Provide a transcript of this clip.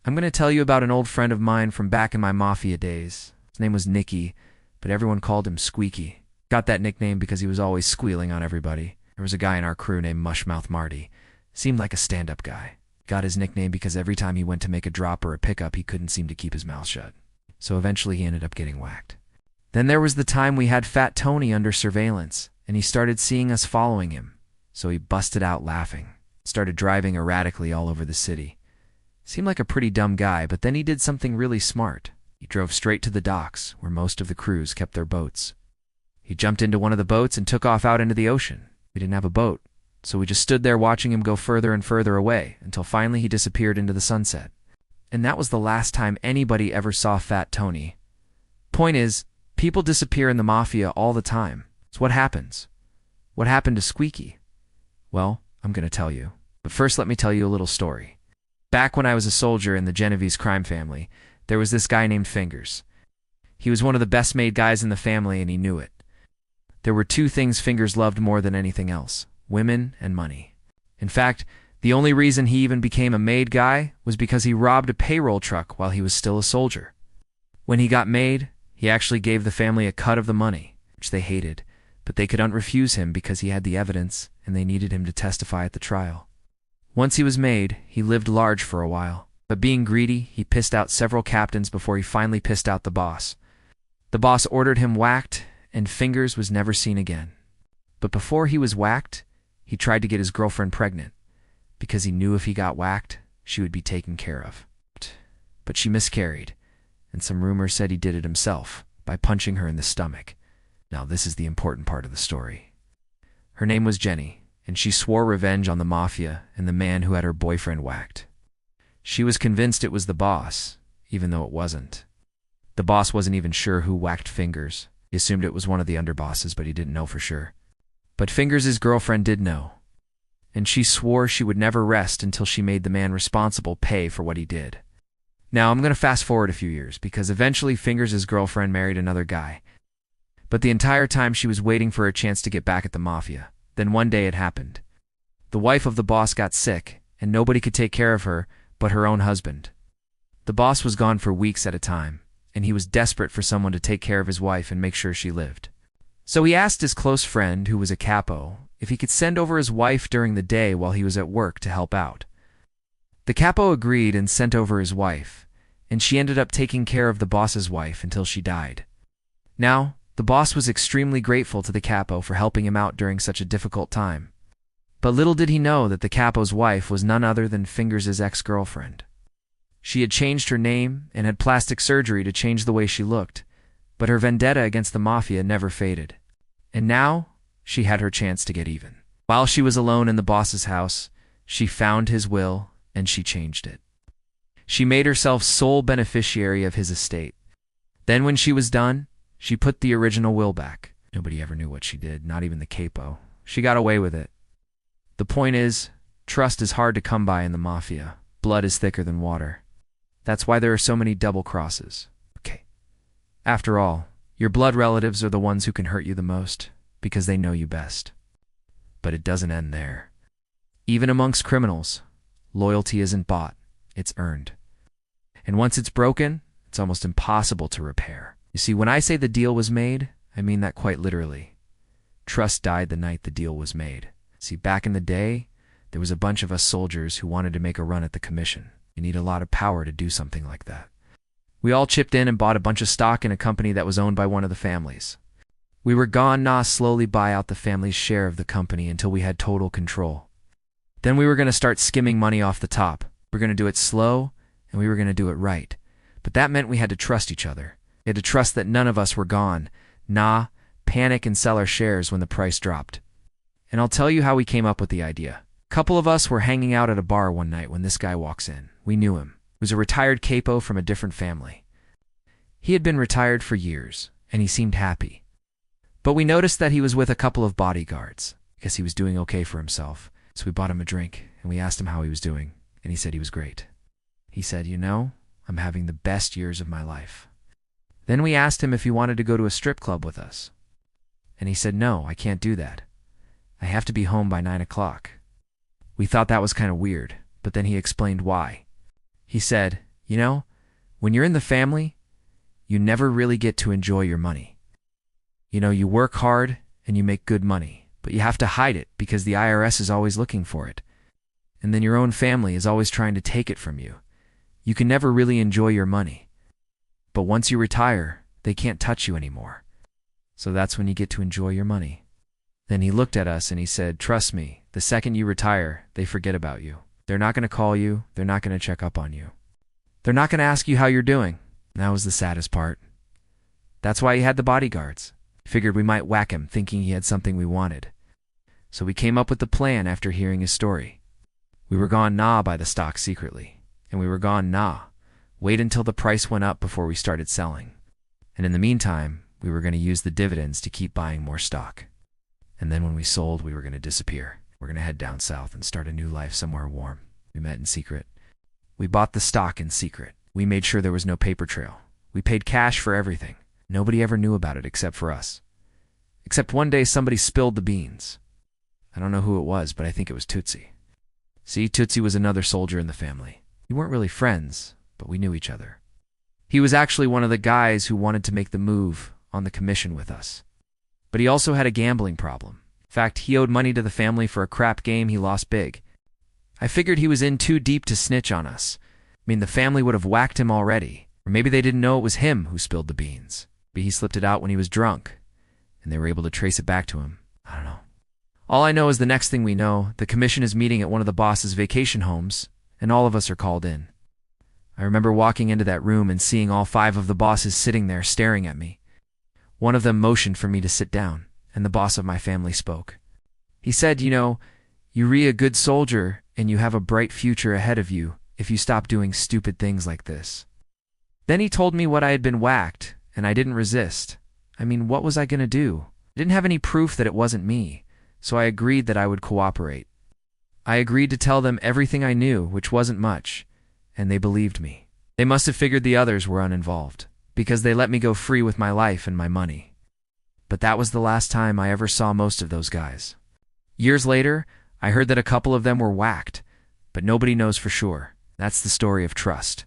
I'm going to tell you about an old friend of mine from back in my Mafia days. His name was Nicky, but everyone called him Squeaky. Got that nickname because he was always squealing on everybody. There was a guy in our crew named Mushmouth Marty. Seemed like a stand-up guy. Got his nickname because every time he went to make a drop or a pickup, he couldn't seem to keep his mouth shut. So eventually he ended up getting whacked. Then there was the time we had Fat Tony under surveillance, and he started seeing us following him. So he busted out laughing. Started driving erratically all over the city. Seemed like a pretty dumb guy, but then he did something really smart. He drove straight to the docks, where most of the crews kept their boats. He jumped into one of the boats and took off out into the ocean. We didn't have a boat, so we just stood there watching him go further and further away, until finally he disappeared into the sunset. And that was the last time anybody ever saw Fat Tony. Point is, people disappear in the Mafia all the time. It's what happens. What happened to Squeaky? Well, I'm going to tell you. But first let me tell you a little story. Back when I was a soldier in the Genovese crime family, there was this guy named Fingers. He was one of the best-made guys in the family, and he knew it. There were two things Fingers loved more than anything else: women and money. In fact, the only reason he even became a made guy was because he robbed a payroll truck while he was still a soldier. When he got made, he actually gave the family a cut of the money, which they hated, but they couldn't refuse him because he had the evidence, and they needed him to testify at the trial. Once he was made, he lived large for a while, but being greedy, he pissed out several captains before he finally pissed out the boss. The boss ordered him whacked, and Fingers was never seen again. But before he was whacked, he tried to get his girlfriend pregnant, because he knew if he got whacked, she would be taken care of. But she miscarried, and some rumors said he did it himself, by punching her in the stomach. Now this is the important part of the story. Her name was Jenny, and she swore revenge on the Mafia and the man who had her boyfriend whacked. She was convinced it was the boss, even though it wasn't. The boss wasn't even sure who whacked Fingers. He assumed it was one of the underbosses, but he didn't know for sure. But Fingers' girlfriend did know, and she swore she would never rest until she made the man responsible pay for what he did. Now I'm going to fast forward a few years, because eventually Fingers' girlfriend married another guy. But the entire time she was waiting for a chance to get back at the Mafia. Then one day it happened. The wife of the boss got sick, and nobody could take care of her but her own husband. The boss was gone for weeks at a time, and he was desperate for someone to take care of his wife and make sure she lived. So he asked his close friend, who was a capo, if he could send over his wife during the day while he was at work to help out. The capo agreed and sent over his wife, and she ended up taking care of the boss's wife until she died. Now, the boss was extremely grateful to the capo for helping him out during such a difficult time. But little did he know that the capo's wife was none other than Fingers' ex-girlfriend. She had changed her name and had plastic surgery to change the way she looked, but her vendetta against the Mafia never faded. And now, she had her chance to get even. While she was alone in the boss's house, she found his will and she changed it. She made herself sole beneficiary of his estate. Then when she was done, she put the original will back. Nobody ever knew what she did, not even the capo. She got away with it. The point is, trust is hard to come by in the Mafia. Blood is thicker than water. That's why there are so many double crosses. Okay. After all, your blood relatives are the ones who can hurt you the most, because they know you best. But it doesn't end there. Even amongst criminals, loyalty isn't bought, it's earned. And once it's broken, it's almost impossible to repair. You see, when I say the deal was made, I mean that quite literally. Trust died the night the deal was made. See, back in the day, there was a bunch of us soldiers who wanted to make a run at the commission. You need a lot of power to do something like that. We all chipped in and bought a bunch of stock in a company that was owned by one of the families. We were gonna slowly buy out the family's share of the company until we had total control. Then we were going to start skimming money off the top. We were going to do it slow, and we were going to do it right. But that meant we had to trust each other. We had to trust that none of us were gone. Panic and sell our shares when the price dropped. And I'll tell you how we came up with the idea. A couple of us were hanging out at a bar one night when this guy walks in. We knew him. He was a retired capo from a different family. He had been retired for years, and he seemed happy. But we noticed that he was with a couple of bodyguards. I guess he was doing okay for himself. So we bought him a drink, and we asked him how he was doing, and he said he was great. He said, "You know, I'm having the best years of my life." Then we asked him if he wanted to go to a strip club with us. And he said, "No, I can't do that. I have to be home by 9 o'clock. We thought that was kind of weird, but then he explained why. He said, You know, when you're in the family, you never really get to enjoy your money. You know, you work hard and you make good money, but you have to hide it because the IRS is always looking for it. And then your own family is always trying to take it from you. You can never really enjoy your money. But once you retire, they can't touch you anymore. So that's when you get to enjoy your money. Then he looked at us and he said, "Trust me, the second you retire, they forget about you. They're not going to call you. They're not going to check up on you. They're not going to ask you how you're doing." And that was the saddest part. That's why he had the bodyguards. Figured we might whack him, thinking he had something we wanted. So we came up with the plan after hearing his story. We were gone nah by the stock secretly. And we were gone nah. Wait until the price went up before we started selling. And in the meantime, we were going to use the dividends to keep buying more stock. And then when we sold, we were going to disappear. We're going to head down south and start a new life somewhere warm. We met in secret. We bought the stock in secret. We made sure there was no paper trail. We paid cash for everything. Nobody ever knew about it except for us. Except one day somebody spilled the beans. I don't know who it was, but I think it was Tootsie. See, Tootsie was another soldier in the family. We weren't really friends, but we knew each other. He was actually one of the guys who wanted to make the move on the commission with us. But he also had a gambling problem. In fact, he owed money to the family for a crap game he lost big. I figured he was in too deep to snitch on us. I mean, the family would have whacked him already. Or maybe they didn't know it was him who spilled the beans. Maybe he slipped it out when he was drunk, and they were able to trace it back to him. I don't know. All I know is the next thing we know, the commission is meeting at one of the boss's vacation homes, and all of us are called in. I remember walking into that room and seeing all 5 of the bosses sitting there staring at me. One of them motioned for me to sit down, and the boss of my family spoke. He said, "You know, you're a good soldier, and you have a bright future ahead of you if you stop doing stupid things like this." Then he told me what I had been whacked, and I didn't resist. I mean, what was I going to do? I didn't have any proof that it wasn't me, so I agreed that I would cooperate. I agreed to tell them everything I knew, which wasn't much, and they believed me. They must have figured the others were uninvolved, because they let me go free with my life and my money. But that was the last time I ever saw most of those guys. Years later, I heard that a couple of them were whacked, but nobody knows for sure. That's the story of trust.